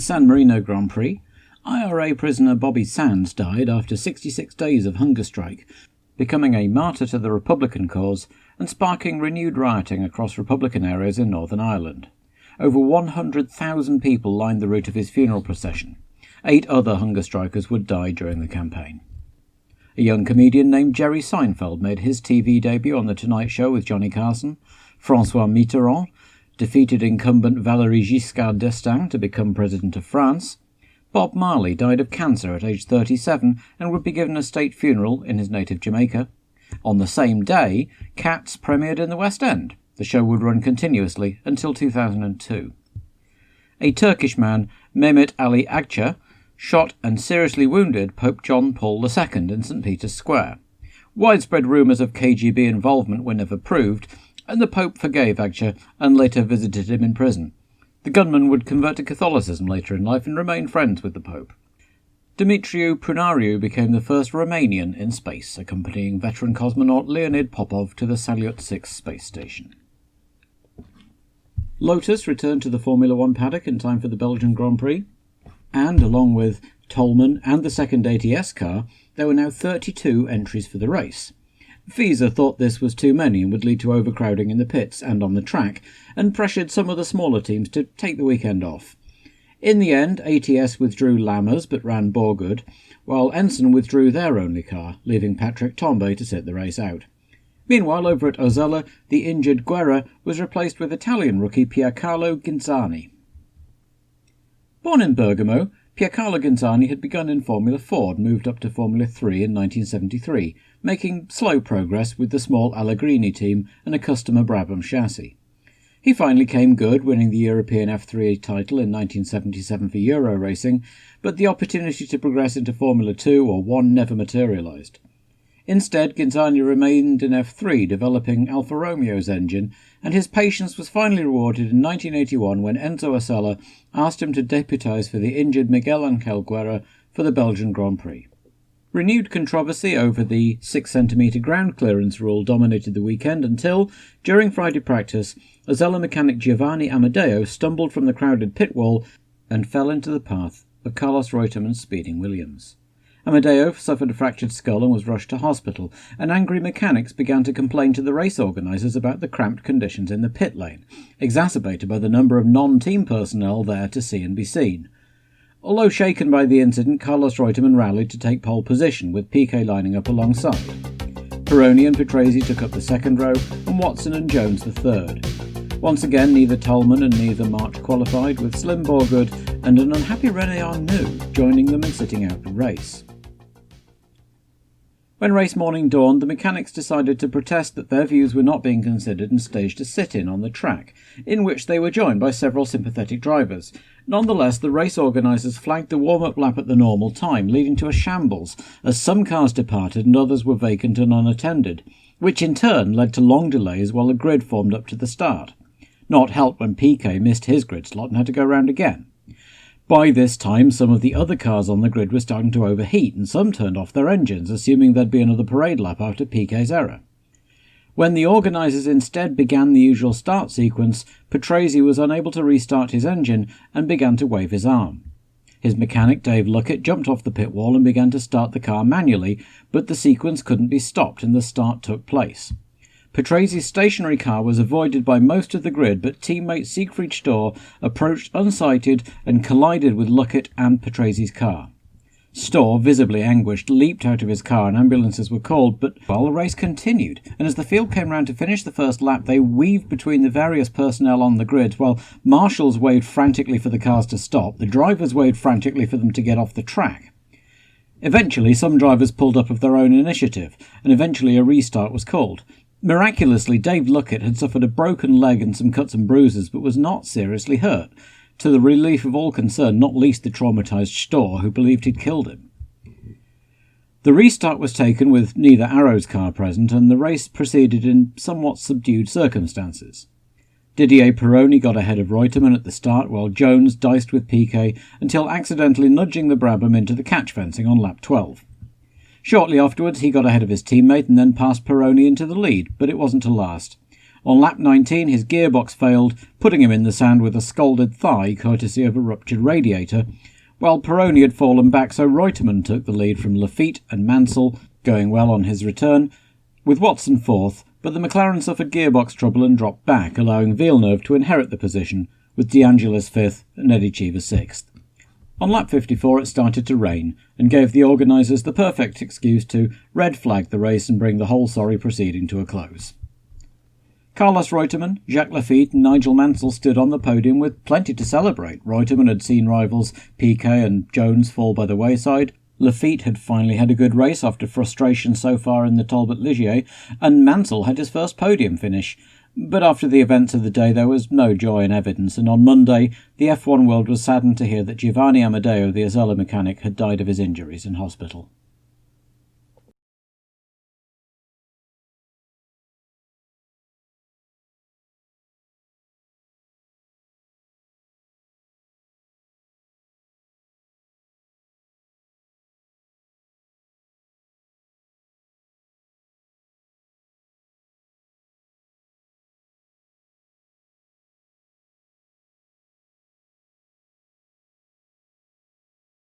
San Marino Grand Prix, IRA prisoner Bobby Sands died after 66 days of hunger strike, becoming a martyr to the Republican cause and sparking renewed rioting across Republican areas in Northern Ireland. Over 100,000 people lined the route of his funeral procession. 8 other hunger strikers would die during the campaign. A young comedian named Jerry Seinfeld made his TV debut on The Tonight Show with Johnny Carson. François Mitterrand defeated incumbent Valéry Giscard d'Estaing to become president of France. Bob Marley died of cancer at age 37 and would be given a state funeral in his native Jamaica. On the same day, Cats premiered in the West End. The show would run continuously until 2002. A Turkish man, Mehmet Ali Agca, shot and seriously wounded Pope John Paul II in St. Peter's Square. Widespread rumours of KGB involvement were never proved, and the Pope forgave Agca and later visited him in prison. The gunman would convert to Catholicism later in life and remain friends with the Pope. Dumitriu Prunariu became the first Romanian in space, accompanying veteran cosmonaut Leonid Popov to the Salyut 6 space station. Lotus returned to the Formula One paddock in time for the Belgian Grand Prix, and along with Toleman and the second ATS car, there were now 32 entries for the race. FISA thought this was too many and would lead to overcrowding in the pits and on the track, and pressured some of the smaller teams to take the weekend off. In the end, ATS withdrew Lammers but ran Borgood, while Ensign withdrew their only car, leaving Patrick Tambay to sit the race out. Meanwhile, over at Ozella, the injured Guerra was replaced with Italian rookie Piercarlo Ginzani. Born in Bergamo, Piercarlo Ginzani had begun in Formula Ford, moved up to Formula 3 in 1973, making slow progress with the small Allegrini team and a customer Brabham chassis. He finally came good, winning the European F3 title in 1977 for Euro Racing, but the opportunity to progress into Formula 2 or 1 never materialised. Instead, Ginzani remained in F3, developing Alfa Romeo's engine, and his patience was finally rewarded in 1981 when Enzo Asella asked him to deputise for the injured Miguel Angel Guerra for the Belgian Grand Prix. Renewed controversy over the 6cm ground clearance rule dominated the weekend until, during Friday practice, Ozella mechanic Giovanni Amadeo stumbled from the crowded pit wall and fell into the path of Carlos Reutemann's speeding Williams. Amadeo suffered a fractured skull and was rushed to hospital, and angry mechanics began to complain to the race organisers about the cramped conditions in the pit lane, exacerbated by the number of non-team personnel there to see and be seen. Although shaken by the incident, Carlos Reutemann rallied to take pole position, with Piquet lining up alongside. Peroni and Patrese took up the second row, and Watson and Jones the third. Once again, neither Toleman and neither March qualified, with Slim Borgood and an unhappy René Arnoux joining them and sitting out the race. When race morning dawned, the mechanics decided to protest that their views were not being considered and staged a sit-in on the track, in which they were joined by several sympathetic drivers. Nonetheless, the race organisers flagged the warm-up lap at the normal time, leading to a shambles, as some cars departed and others were vacant and unattended, which in turn led to long delays while the grid formed up to the start. Not helped when Piquet missed his grid slot and had to go round again. By this time, some of the other cars on the grid were starting to overheat, and some turned off their engines, assuming there'd be another parade lap after Piquet's error. When the organisers instead began the usual start sequence, Patrese was unable to restart his engine and began to wave his arm. His mechanic, Dave Luckett, jumped off the pit wall and began to start the car manually, but the sequence couldn't be stopped and the start took place. Patrese's stationary car was avoided by most of the grid, but teammate Siegfried Storr approached unsighted and collided with Luckett and Patrese's car. Storr, visibly anguished, leaped out of his car and ambulances were called, but while the race continued, and as the field came round to finish the first lap, they weaved between the various personnel on the grid, while marshals waved frantically for the cars to stop, the drivers waved frantically for them to get off the track. Eventually, some drivers pulled up of their own initiative, and eventually a restart was called. Miraculously, Dave Luckett had suffered a broken leg and some cuts and bruises, but was not seriously hurt, to the relief of all concerned, not least the traumatised Storr, who believed he'd killed him. The restart was taken with neither Arrow's car present, and the race proceeded in somewhat subdued circumstances. Didier Peroni got ahead of Reutemann at the start, while Jones diced with Piquet until accidentally nudging the Brabham into the catch fencing on lap 12. Shortly afterwards, he got ahead of his teammate and then passed Peroni into the lead, but it wasn't to last. On lap 19 his gearbox failed, putting him in the sand with a scalded thigh courtesy of a ruptured radiator, while Pironi had fallen back, so Reutemann took the lead from Lafitte and Mansell, going well on his return, with Watson fourth, but the McLaren suffered gearbox trouble and dropped back, allowing Villeneuve to inherit the position, with De Angelis fifth and Eddie Cheever sixth. On lap 54 it started to rain, and gave the organisers the perfect excuse to red flag the race and bring the whole sorry proceeding to a close. Carlos Reutemann, Jacques Lafitte and Nigel Mansell stood on the podium with plenty to celebrate. Reutemann had seen rivals Piquet and Jones fall by the wayside. Lafitte had finally had a good race after frustration so far in the Talbot Ligier, and Mansell had his first podium finish. But after the events of the day there was no joy in evidence, and on Monday the F1 world was saddened to hear that Giovanni Amadeo, the Azello mechanic, had died of his injuries in hospital.